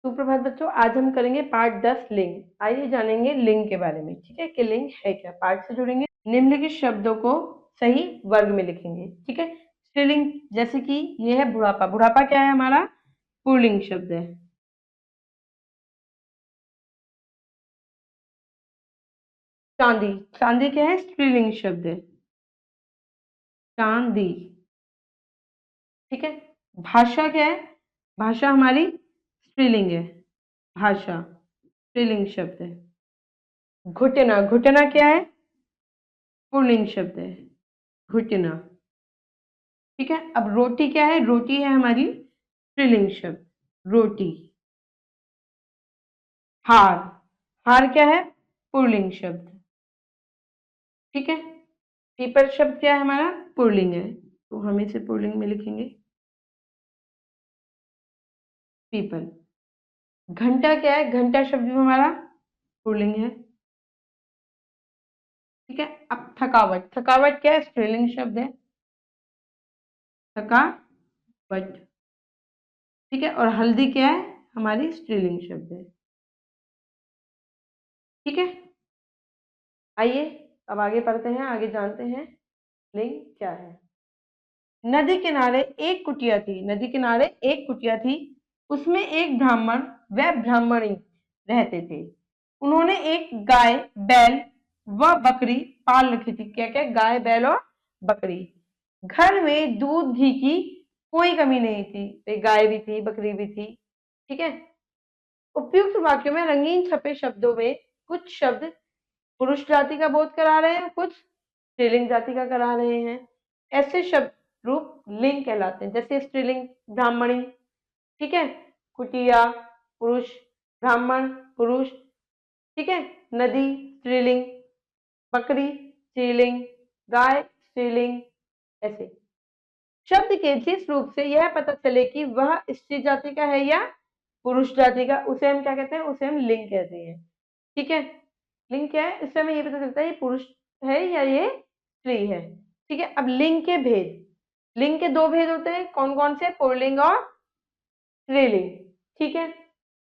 सुप्रभात बच्चों, आज हम करेंगे पार्ट 10 लिंग। आइए जानेंगे लिंग के बारे में। ठीक है कि लिंग है क्या। पार्ट से जुड़ेंगे, निम्नलिखित शब्दों को सही वर्ग में लिखेंगे। ठीक है, स्त्रीलिंग जैसे कि ये है बुढ़ापा। बुढ़ापा क्या है हमारा, पुल्लिंग शब्द है। चांदी, चांदी क्या है, स्त्रीलिंग शब्द है, चांदी। ठीक है, भाषा क्या है, भाषा हमारी स्त्रीलिंग है, भाषा स्त्रीलिंग शब्द है। घुटना, घुटना क्या है, पुल्लिंग शब्द है, घुटना। ठीक है, अब रोटी क्या है, रोटी है हमारी स्त्रीलिंग शब्द, रोटी। हार, हार क्या है, पुल्लिंग शब्द। ठीक है, पीपल शब्द क्या है हमारा, पुल्लिंग है, तो हम इसे पुल्लिंग में लिखेंगे, पीपल। घंटा क्या है, घंटा शब्द भी हमारा पुल्लिंग है। ठीक है, अब थकावट, थकावट क्या है, स्त्रीलिंग शब्द है, थकावट। ठीक है, और हल्दी क्या है, हमारी स्त्रीलिंग शब्द है। ठीक है, आइए अब आगे पढ़ते हैं, आगे जानते हैं लिंग क्या है। नदी किनारे एक कुटिया थी, नदी किनारे एक कुटिया थी, उसमें एक ब्राह्मण व ब्राह्मणी रहते थे। उन्होंने एक गाय, बैल व बकरी पाल रखी थी। क्या क्या, गाय, बैल और बकरी। घर में दूध घी की कोई कमी नहीं थी, तो गाय भी थी, बकरी भी थी। ठीक है, उपयुक्त वाक्यों में रंगीन छपे शब्दों में कुछ शब्द पुरुष जाति का बोध करा रहे हैं, कुछ स्त्रीलिंग जाति का करा रहे हैं। ऐसे शब्द रूप लिंग कहलाते हैं, जैसे स्त्रीलिंग ब्राह्मणी। ठीक है, कुटिया पुरुष, ब्राह्मण पुरुष। ठीक है, नदी स्त्रीलिंग, बकरी स्त्रीलिंग, गाय स्त्रीलिंग। ऐसे शब्द के जिस रूप से यह पता चले कि वह स्त्री जाति का है या पुरुष जाति का, उसे हम क्या कहते हैं, उसे हम लिंग कहते हैं। ठीक है, लिंग क्या है, इससे हमें ये पता चलता है ये पुरुष है या ये स्त्री है। ठीक है, अब लिंग के भेद, लिंग के दो भेद होते हैं, कौन कौन से, पुल्लिंग और स्त्रीलिंग। ठीक है,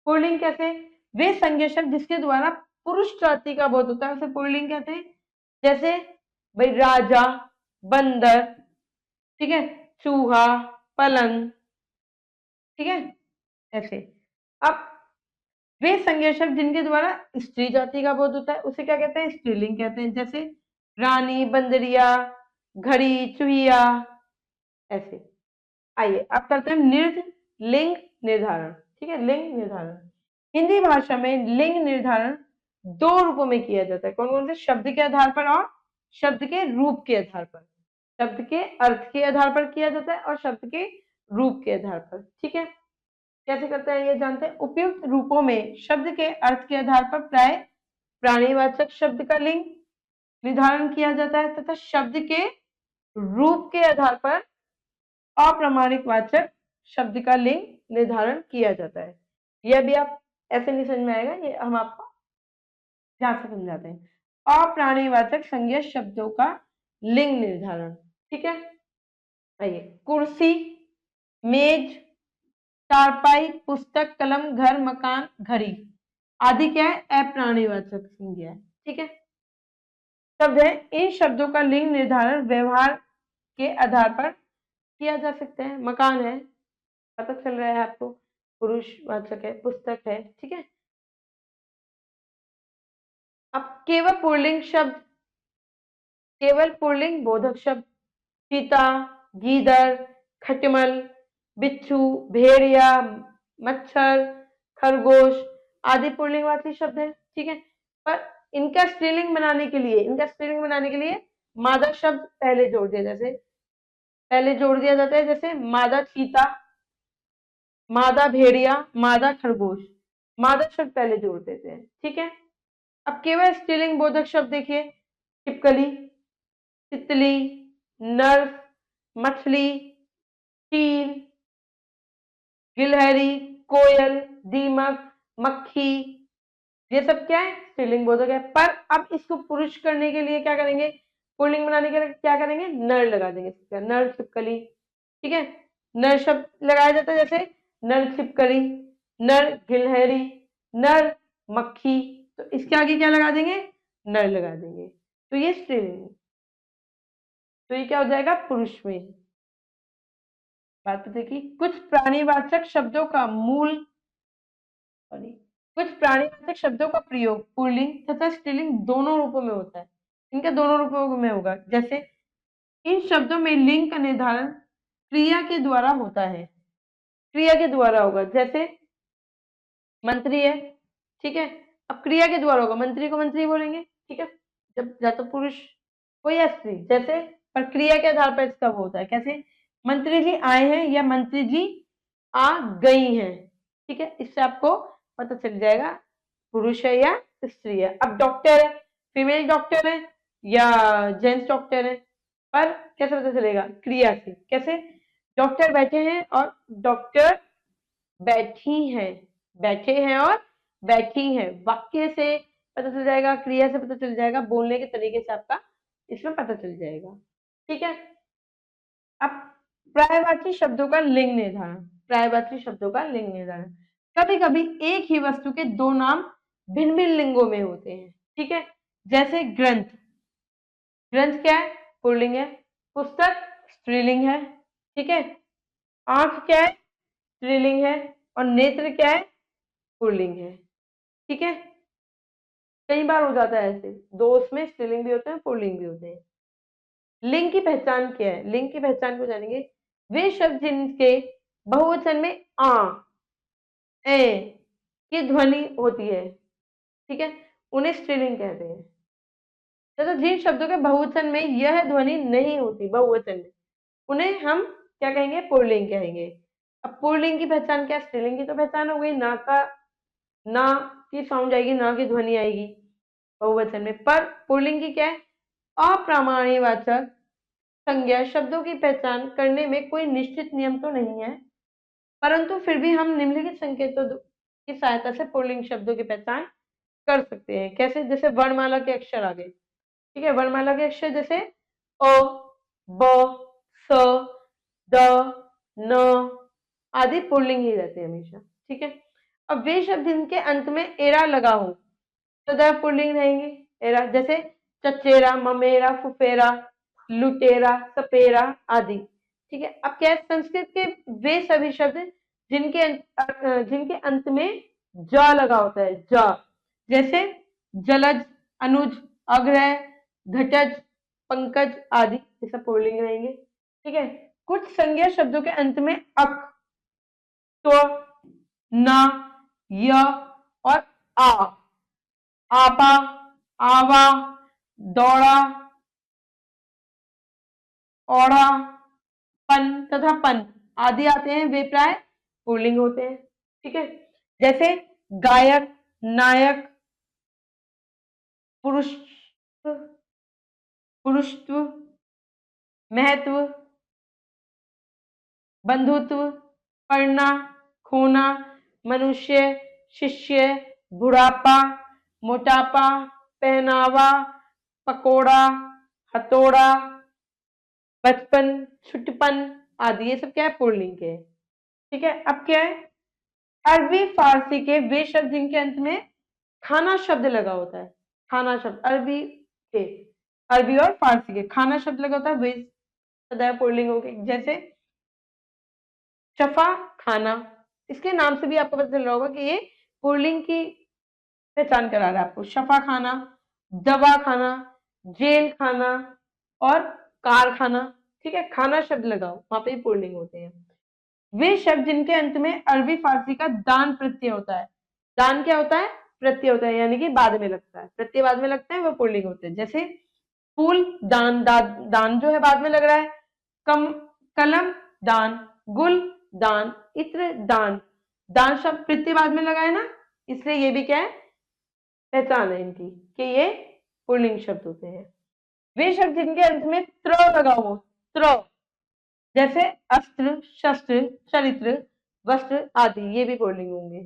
पुल्लिंग कैसे, वे संज्ञा शब्द जिसके द्वारा पुरुष जाति का बोध होता है उसे पुल्लिंग कहते हैं। जैसे भाई राजा, बंदर, ठीक है, चूहा, पलंग। ठीक है, ऐसे। अब वे संज्ञा शब्द जिनके द्वारा स्त्री जाति का बोध होता है उसे क्या कहते हैं, स्त्रीलिंग कहते हैं। जैसे रानी, बंदरिया, घड़ी, चूहिया। ऐसे। आइए अब करते हैं लिंग निर्धारण। ठीक है, लिंग निर्धारण हिंदी भाषा में लिंग निर्धारण दो रूपों में किया जाता है। कौन कौन से, शब्द के आधार पर और शब्द के रूप के आधार पर। शब्द के अर्थ के आधार पर किया जाता है और शब्द के रूप के आधार पर। ठीक है, कैसे करते हैं ये जानते हैं। उपयुक्त रूपों में शब्द के अर्थ के आधार पर प्राय प्राणीवाचक शब्द का लिंग निर्धारण किया जाता है तथा शब्द के रूप के आधार पर अप्रामाणिक वाचक शब्द का लिंग निर्धारण किया जाता है। यह भी आप ऐसे नहीं समझ में आएगा, ये हम आपको ध्यान से समझाते हैं। अप्राणीवाचक संज्ञा शब्दों का लिंग निर्धारण। ठीक है, आइए, कुर्सी, मेज, चारपाई, पुस्तक, कलम, घर, मकान, घड़ी आदि क्या है, अप्राणीवाचक संज्ञा है। ठीक है, शब्द है, इन शब्दों का लिंग निर्धारण व्यवहार के आधार पर किया जा सकता है। मकान है, पता चल रहा है आपको, पुरुषवाचक है, पुस्तक है। ठीक है, अब केवल पुल्लिंग शब्द, केवल पुल्लिंग बोधक शब्द, चीता, गीदड़, खटमल, बिच्छू, भेड़िया, मच्छर, खरगोश आदि पुल्लिंगवाची शब्द है। ठीक है, पर इनका स्त्रीलिंग बनाने के लिए, इनका स्त्रीलिंग बनाने के लिए मादा शब्द पहले जोड़ दिया, जैसे पहले जोड़ दिया जाता है, जैसे मादा चीता, मादा भेड़िया, मादा खरगोश, मादा शब्द पहले जोड़ देते हैं। ठीक है, अब केवल स्त्रीलिंग बोधक शब्द देखिए, छिपकली, तितली, नर्स, मछली, चील, गिलहरी, कोयल, दीमक, मक्खी, ये सब क्या है, स्त्रीलिंग बोधक है। पर अब इसको पुरुष करने के लिए क्या करेंगे, पुल्लिंग बनाने के लिए क्या करेंगे, नर लगा देंगे, नर छिपकली। ठीक है, नर शब्द लगाया जाता है, जैसे नर छिपकली, नर गिलहरी, नर मक्खी, तो इसके आगे क्या लगा देंगे, नर लगा देंगे, तो ये स्त्रीलिंग, तो ये क्या हो जाएगा, पुरुष में। बात पता की कुछ प्राणीवाचक शब्दों का मूल, सॉरी, कुछ प्राणीवाचक शब्दों का प्रयोग पुल्लिंग तथा स्त्रीलिंग दोनों रूपों में होता है। इनका दोनों रूपों में होगा। जैसे इन शब्दों में लिंग का निर्धारण क्रिया के द्वारा होता है, क्रिया के द्वारा होगा। जैसे मंत्री है, ठीक है, अब क्रिया के द्वारा होगा, मंत्री को मंत्री बोलेंगे, ठीक है, जब या तो पुरुष हो या स्त्री, जैसे, पर क्रिया के आधार पर इसका वो होता है। कैसे, मंत्री जी आए हैं या मंत्री जी आ गई हैं, ठीक है, इससे आपको पता चल जाएगा पुरुष है या स्त्री है। अब डॉक्टर है, फीमेल डॉक्टर है या जेंट्स डॉक्टर है, पर कैसे पता चलेगा, क्रिया से। कैसे, डॉक्टर बैठे हैं और डॉक्टर बैठी हैं, बैठे हैं और बैठी हैं, वाक्य से पता चल जाएगा, क्रिया से पता चल जाएगा, बोलने के तरीके से आपका इसमें पता चल जाएगा, ठीक है। अब पर्यायवाची शब्दों का लिंग निर्धारण, पर्यायवाची शब्दों का लिंग निर्धारण, कभी कभी एक ही वस्तु के दो नाम भिन्न भिन्न लिंगों में होते हैं, ठीक है। जैसे ग्रंथ, ग्रंथ क्या है, पुल्लिंग है। पुस्तक स्त्रीलिंग है, ठीक है। आंख क्या है, स्त्रीलिंग है, और नेत्र क्या है, पुल्लिंग है, ठीक है। कई बार हो जाता है ऐसे, दो उसमें स्त्रीलिंग भी होते हैं, पुल्लिंग भी होते हैं। लिंग की पहचान क्या है, लिंग की पहचान को जानेंगे। वे शब्द जिनके बहुवचन में आ, ए की ध्वनि होती है, ठीक है, उन्हें स्त्रीलिंग कहते हैं। तथा जिन शब्दों के बहुवचन में यह ध्वनि नहीं होती, बहुवचन में, उन्हें हम क्या कहेंगे, पुल्लिंग कहेंगे। अब पुल्लिंग की पहचान क्या, स्त्रीलिंग की तो पहचान हो गई, ना का, ना की साउंड आएगी, ना की ध्वनि आएगी बहुवचन में, पर पुल्लिंग की क्या है, अप्रामाण्यवाचक संज्ञा शब्दों की पहचान करने में कोई निश्चित नियम तो नहीं है, परंतु फिर भी हम निम्नलिखित संकेतों की सहायता से पुल्लिंग शब्दों की पहचान कर सकते हैं। कैसे, जैसे वर्णमाला के अक्षर आ गए, ठीक है, वर्णमाला के अक्षर जैसे अ, ब, स, द, न आदि पुल्लिंग ही रहते हैं हमेशा, ठीक है। अब वे शब्द जिनके अंत में एरा लगा हो सदैव पुल्लिंग रहेंगे। एरा जैसे चचेरा, ममेरा, फुफेरा, लुटेरा, सपेरा आदि, ठीक है। अब क्या है, संस्कृत के वे सभी शब्द जिनके अंत में जा लगा होता है, जा, जैसे जलज, अनुज, अग्रह, घटज, पंकज आदि, ये सब पुल्लिंग रहेंगे, ठीक है। कुछ संज्ञा शब्दों के अंत में अक, तो, न, य और आ, आपा, आवा, दौड़ा, औड़ा, पन तथा पन आदि आते हैं, वे प्राय पुल्लिंग होते हैं, ठीक है। जैसे गायक, नायक, पुरुष, पुरुषत्व, महत्व, बंधुत्व, पढ़ना, खोना, मनुष्य, शिष्य, बुढ़ापा, मोटापा, पहनावा, पकोड़ा, हथौड़ा, बचपन, छुटपन आदि, ये सब क्या है, पुल्लिंग के, ठीक है। अब क्या है, अरबी फारसी के वे शब्द जिनके अंत में खाना शब्द लगा होता है, खाना शब्द, अरबी के, अरबी और फारसी के खाना शब्द लगा होता है, वे सदैव पुल्लिंग हो गए। जैसे शफा खाना, इसके नाम से भी आपको पता चल रहा होगा कि ये पुल्लिंग की पहचान करा रहा है आपको। शफा खाना, दवा खाना, जेल खाना और कारखाना, ठीक है, खाना शब्द लगाओ, वहां पे पुल्लिंग होते हैं। वे शब्द जिनके अंत में अरबी फारसी का दान प्रत्यय होता है, दान क्या होता है, प्रत्यय होता है, यानी कि बाद में लगता है, प्रत्यय बाद में लगता है, वो पुल्लिंग होते हैं। जैसे फूल दान, दान जो है बाद में लग रहा है, कलम दान, गुल दान, इत्र दान, दान शब्द प्रत्यय बाद में लगा है ना, इसलिए ये भी क्या है, पहचान है इनकी कि ये पुल्लिंग शब्द होते हैं। वे शब्द जिनके अंत में त्र लगा हो, त्र, जैसे अस्त्र, शस्त्र, चरित्र, वस्त्र आदि, ये भी पुल्लिंग होंगे,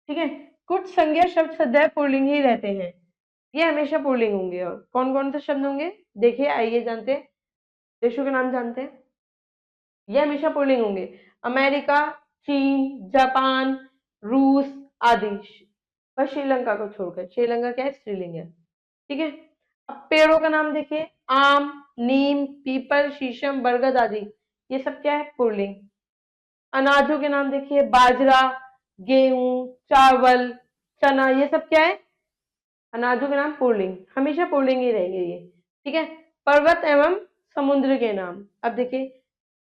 ठीक है। कुछ संज्ञा शब्द सदैव पुल्लिंग ही रहते हैं, ये हमेशा पुल्लिंग होंगे। और कौन कौन से शब्द होंगे, देखिए, आइए जानते हैं, देशों के नाम जानते हैं, ये हमेशा पुल्लिंग होंगे। अमेरिका, चीन, जापान, रूस आदि। बस श्रीलंका को छोड़कर, श्रीलंका क्या है, स्त्रीलिंग है। ठीक है। अब पेड़ों का नाम देखिए, आम, नीम, पीपल, शीशम, बरगद आदि, ये सब क्या है, पुल्लिंग। अनाजों के नाम देखिए, बाजरा, गेहूं, चावल, चना, ये सब क्या है, अनाजों के नाम पुल्लिंग, हमेशा पुल्लिंग ही रहेंगे ये। ठीक है। पर्वत एवं समुद्र के नाम, अब देखिए,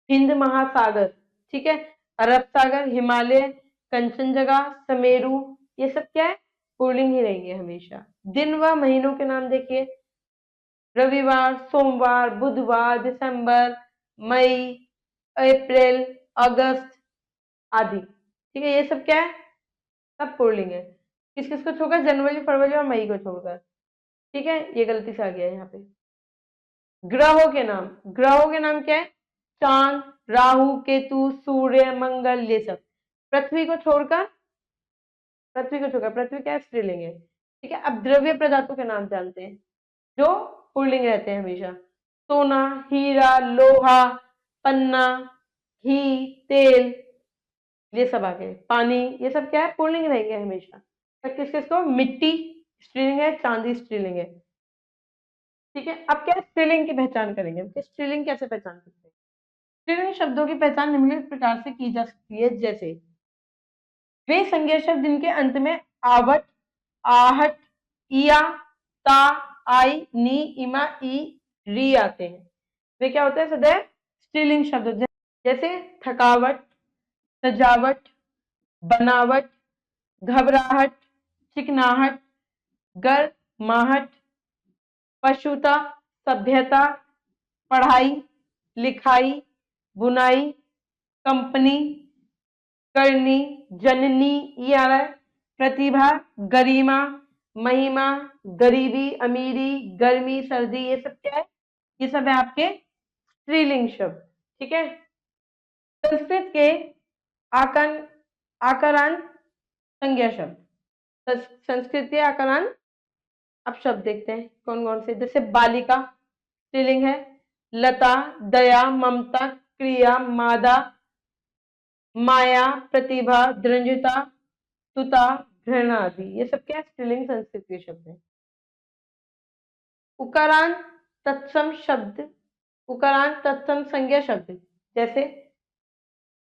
हिंद महासागर, ठीक है, अरब सागर, हिमालय, कंचनजंगा, समेरु, ये सब क्या है, पुल्लिंग ही रहेंगे हमेशा। दिन व महीनों के नाम देखिए, रविवार, सोमवार, बुधवार, दिसंबर, मई, अप्रैल, अगस्त आदि। ठीक है, ये सब क्या है, सब पुल्लिंग है। किस किस को छोड़कर, जनवरी, फरवरी और मई को छोड़कर। ठीक है, ये गलती से आ गया है यहाँ पे। ग्रहों के नाम, ग्रहों के नाम क्या है, चांद, राहु, केतु, सूर्य, मंगल, ये सब। पृथ्वी को छोड़कर, पृथ्वी को छोड़कर, पृथ्वी क्या है, स्त्रीलिंग है। ठीक है। अब द्रव्य पदार्थों के नाम जानते हैं जो पुल्लिंग रहते हैं हमेशा। सोना, हीरा, लोहा, पन्ना, घी, तेल, ये सब आ गए। पानी, ये सब क्या है, पुल्लिंग रहेंगे हमेशा। तो किस किस को, मिट्टी स्त्रीलिंग है, चांदी स्त्रीलिंग है। ठीक है। अब क्या, स्त्रीलिंग की पहचान करेंगे कि स्त्रीलिंग कैसे पहचान सकते हैं। स्त्रीलिंग शब्दों की पहचान निम्नलिखित प्रकार से की जा सकती है, जैसे वे संज्ञा शब्द जिनके अंत में आवट, आहट, इया, ता, आई, नी, इमा, ई, री आते हैं, वे क्या होते हैं, सदैव स्त्रीलिंग शब्द। जैसे थकावट, सजावट, बनावट, घबराहट, चिकनाहट, गर्माहट, पशुता, सभ्यता, पढ़ाई, लिखाई, बुनाई, कंपनी, करनी, जननी, ये आ रहा है, प्रतिभा, गरिमा, महिमा, गरीबी, अमीरी, गर्मी, सर्दी, ये सब क्या है, ये सब है आपके स्त्रीलिंग शब्द। ठीक है। संस्कृत के आकन आकारांत संज्ञा शब्द, संस्कृत के आकारांत, अब शब्द देखते हैं कौन कौन से। जैसे बालिका स्त्रीलिंग है, लता, दया, ममता, क्रिया, मादा, माया, प्रतिभा, दृढ़ता, तुता, घृणा आदि, ये सब क्या है, स्त्रीलिंग संस्कृत के शब्द हैं। उकारांत तत्सम शब्द, उकारांत तत्सम संज्ञा शब्द, जैसे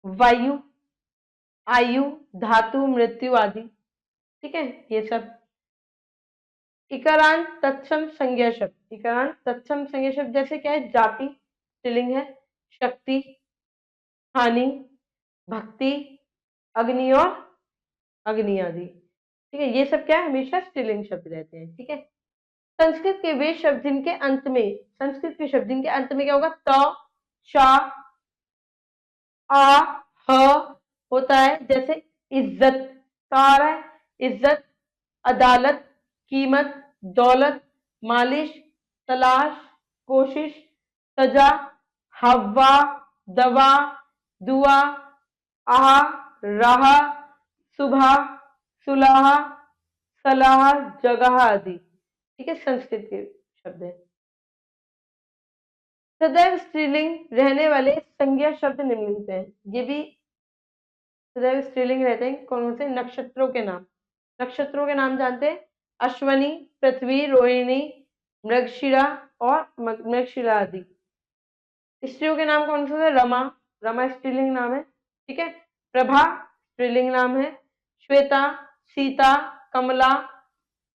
वायु, आयु, धातु, मृत्यु आदि। ठीक है, ये सब। इकारांत तत्सम संज्ञा शब्द, इकारांत तत्सम संज्ञा शब्द जैसे क्या है, जाति स्त्रीलिंग है, शक्ति, हानि, भक्ति, अग्नि और अग्नि आदि। ठीक है, ये सब क्या है, हमेशा स्त्रीलिंग शब्द रहते हैं। ठीक है। संस्कृत के वे शब्द जिनके अंत में, संस्कृत के शब्द जिनके अंत में क्या होगा, त, शा, आ, ह होता है, जैसे इज्जत का आ रहा है, इज्जत, अदालत, कीमत, दौलत, मालिश, तलाश, कोशिश, सजा, हवा, दवा, दुआ, आहा, राह, सुबह, सुलह, सलाह, जगह आदि। ठीक है, संस्कृत के शब्द है। सदैव स्त्रीलिंग रहने वाले संज्ञा शब्द निम्नलिखित हैं, ये भी सदैव स्त्रीलिंग रहते हैं। कौन से, नक्षत्रों के नाम, नक्षत्रों के नाम जानते हैं, अश्वनी, पृथ्वी, रोहिणी, मृगशिरा और मृगशिरा आदि। स्त्रियों के नाम कौन से हैं, रमा, रमा स्त्रीलिंग नाम है। ठीक है। प्रभा स्त्रीलिंग नाम है, श्वेता, सीता, कमला,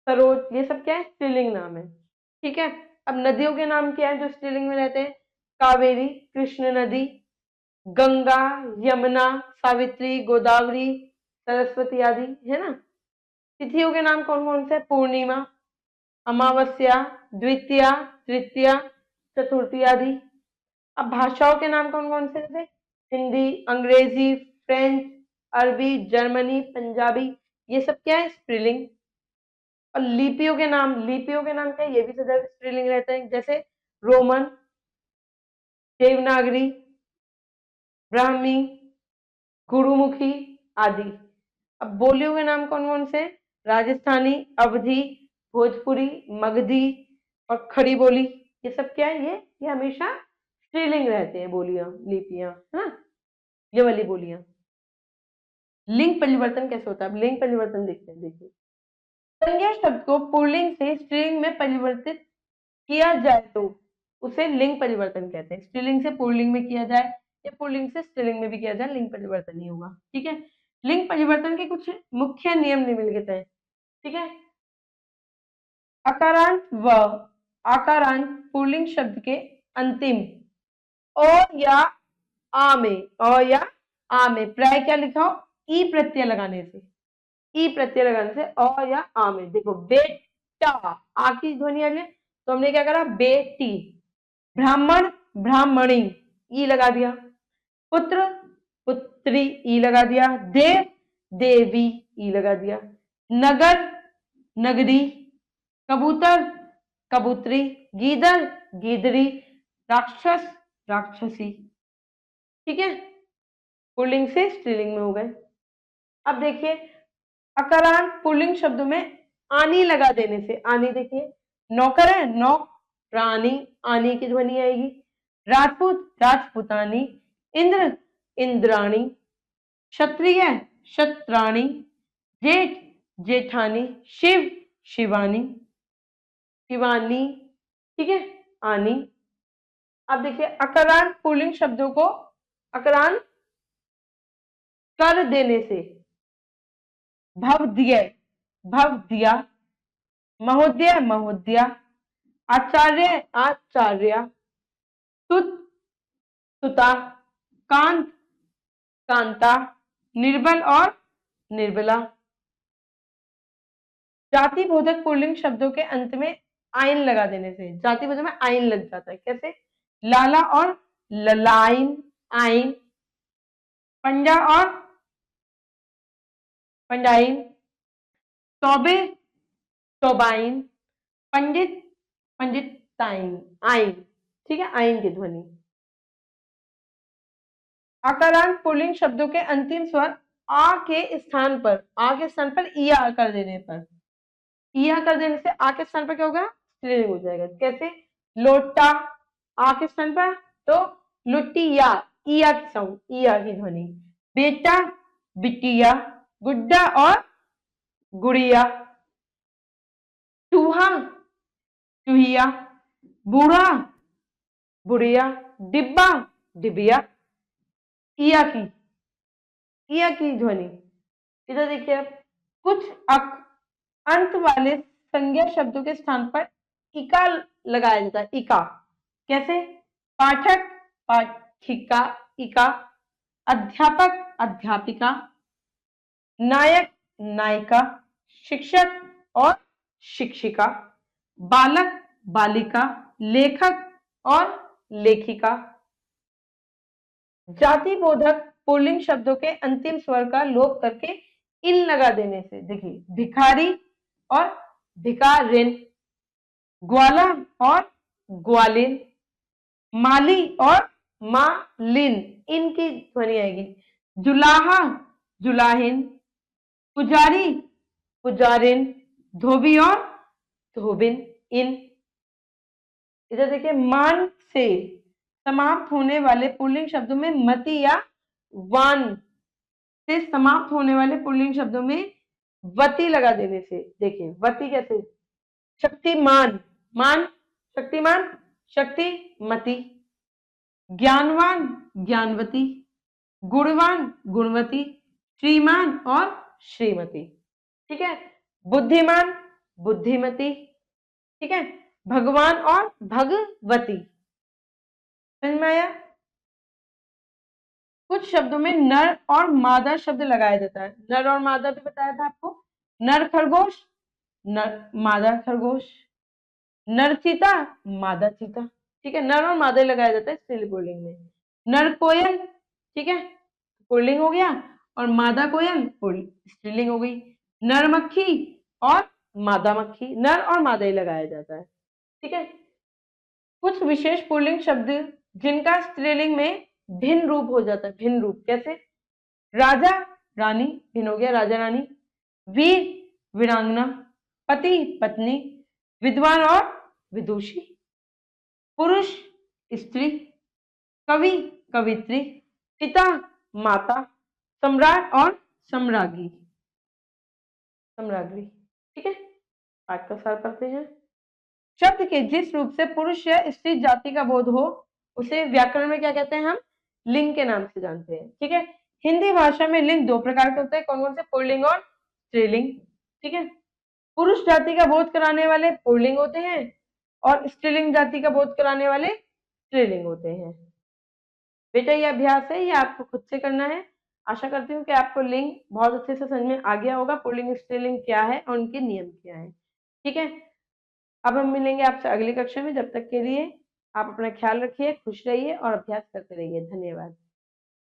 सरोज, ये सब क्या है, स्त्रीलिंग नाम है। ठीक है। अब नदियों के नाम क्या है जो स्त्रीलिंग में रहते हैं, कावेरी, कृष्ण नदी, गंगा, यमुना, सावित्री, गोदावरी, सरस्वती आदि, है ना। तिथियों के नाम कौन कौन से, पूर्णिमा, अमावस्या, द्वितीया, तृतीया, चतुर्थी आदि। अब भाषाओं के नाम कौन कौन से थे, हिंदी, अंग्रेजी, फ्रेंच, अरबी, जर्मनी, पंजाबी, ये सब क्या है, स्त्रीलिंग। और लिपियों के नाम, लिपियों के नाम क्या है, ये भी सदैव स्त्रीलिंग रहते हैं, जैसे रोमन, देवनागरी, ब्राह्मी, गुरुमुखी आदि। अब बोलियों के नाम कौन कौन से, राजस्थानी, अवधी, भोजपुरी, मगधी और खड़ी बोली, ये सब क्या है, ये हमेशा स्त्रीलिंग रहते हैं, बोलियां, लिपियां, है ना, ये वाली बोलियां। लिंग परिवर्तन कैसे होता है, अब लिंग परिवर्तन देखते हैं। देखिए, संज्ञा शब्द को पुल्लिंग से स्त्रीलिंग में परिवर्तित किया जाए तो उसे लिंग परिवर्तन कहते हैं। स्त्रीलिंग से पुल्लिंग में किया जाए या पुल्लिंग से स्त्रीलिंग में भी किया जाए, लिंग परिवर्तन ही होगा। ठीक है, लिंग परिवर्तन के कुछ मुख्य नियम निम्नलिखित हैं। ठीक है, अकारांत व आकारांत पुल्लिंग शब्द के अंतिम अ या आ में, अ या आ में प्राय क्या लिखा हो, ई प्रत्यय लगाने से, ई प्रत्यय लगाने से अ या आ में। देखो, बेटा, आ की ध्वनि आ रही है तो हमने क्या करा, बेटी। ब्राह्मण, ब्राह्मणी, ई लगा दिया। पुत्र, पुत्री, ई लगा दिया। देव, देवी, ई लगा दिया। नगर, नगरी। कबूतर, कबूतरी। गीदड़, गीदड़ी। राक्षस, राक्षसी। ठीक है, पुल्लिंग से स्त्रीलिंग में हो गए। अब देखिए, अकारांत पुल्लिंग शब्दों में आनी लगा देने से, आनी देखिए, नौकर है, नौकरानी, आनी की ध्वनि आएगी। राजपूत, राजपुतानी। इंद्र, इंद्राणी। क्षत्रिय, क्षत्राणी। जेठ, जेठानी। शिव, शिवानी, शिवानी। ठीक है, आनी। अब देखिए, अकारांत पुल्लिंग शब्दों को अकारांत कर देने से, भवदीय, भवदिया। महोदय, महोदया। आचार्य, आचार्या। सुत, सुता। कांत, कांता। निर्बल और निर्बला। जाति बोधक पुल्लिंग शब्दों के अंत में आइन लगा देने से, जाति बोधक में आइन लग जाता है। कैसे, लाला और ललाइन, आइन। पंडा और पंडाइन। तौबे, तौबाइन। पंडित, पंडिताइन, आइन। ठीक है, आइन की ध्वनि। आकारांत पुल्लिंग शब्दों के अंतिम स्वर आ के स्थान पर, आ के स्थान पर इया कर देने पर, इया कर देने से आ के स्थान पर क्या होगा, स्त्रीलिंग हो जाएगा। कैसे, लोटा, आ के स्थान पर तो लुटिया, इया की साउंड, इया की ध्वनि। बेटा, बिटिया। गुड्डा और गुड़िया। चूहा, चूहिया। बूढ़ा, बुढ़िया। डिब्बा, डिबिया। इया की ध्वनि। इधर देखिए, आप कुछ अंत वाले संज्ञा शब्दों के स्थान पर इका लगाया जाता है, इका। कैसे, पाठक, पाठिका, इका। अध्यापक, अध्यापिका। नायक, नायिका। शिक्षक और शिक्षिका। बालक, बालिका। लेखक और लेखिका। जाति बोधक पुल्लिंग शब्दों के अंतिम स्वर का लोप करके इन लगा देने से, देखिए, भिखारी और भिकारिन। ग्वाला और ग्वालिन। माली और मालिन, इनकी ध्वनि आएगी। जुलाहा, जुलाहिन। पुजारी, पुजारिन। धोबी और धोबिन, इन। इधर देखिए, मान से समाप्त होने वाले पुल्लिंग शब्दों में मति या वान से समाप्त होने वाले पुल्लिंग शब्दों में वती लगा देने से, देखिए, वती कैसे, शक्तिमान, मान, शक्तिमान, शक्तिमती। ज्ञानवान, ज्ञानवती। गुणवान, गुणवती। श्रीमान और श्रीमती। ठीक है, बुद्धिमान, बुद्धिमती। ठीक है, भगवान और भगवती। समझ में आया। कुछ शब्दों में नर और मादा शब्द लगाया जाता है। नर और मादा भी बताया था आपको। नर खरगोश, नर मादा खरगोश। नर चीता, मादा चीता। ठीक है, नर और मादा लगाया जाता है स्त्रीलिंग पुल्लिंग में। नर कोयल, ठीक है, पुल्लिंग हो गया, और मादा कोयल स्त्रीलिंग हो गई। नर मक्खी और मादा मक्खी, नर और मादा ही लगाया जाता है। ठीक है, कुछ विशेष पुल्लिंग शब्द जिनका स्त्रीलिंग में भिन्न रूप हो जाता है। भिन्न रूप कैसे, राजा, रानी, भिन्न हो गया, राजा रानी। वीर, वीरांगना। पति, पत्नी। विद्वान और विदुषी। पुरुष, स्त्री। कवि, कवित्री। पिता, माता। सम्राट और सम्राज्ञी, सम्राज्ञी। ठीक है, आज का सार पढ़ते हैं। शब्द के जिस रूप से पुरुष या स्त्री जाति का बोध हो उसे व्याकरण में क्या कहते हैं, हम लिंग के नाम से जानते हैं। ठीक है, हिंदी भाषा में लिंग दो प्रकार के होते हैं, कौन कौन से, पुल्लिंग और स्त्रीलिंग। ठीक है, पुरुष जाति का बोध कराने वाले पुल्लिंग होते हैं और स्त्रीलिंग जाति का बोध कराने वाले स्त्रीलिंग होते हैं। बेटा ये अभ्यास है, ये आपको खुद से करना है। आशा करती हूँ कि आपको लिंग बहुत अच्छे से समझ में आ गया होगा, पुल्लिंग स्त्रीलिंग क्या है और उनके नियम क्या है। ठीक है, अब हम मिलेंगे आपसे अगली कक्षा में। जब तक के लिए आप अपना ख्याल रखिए, खुश रहिए और अभ्यास करते रहिए। धन्यवाद।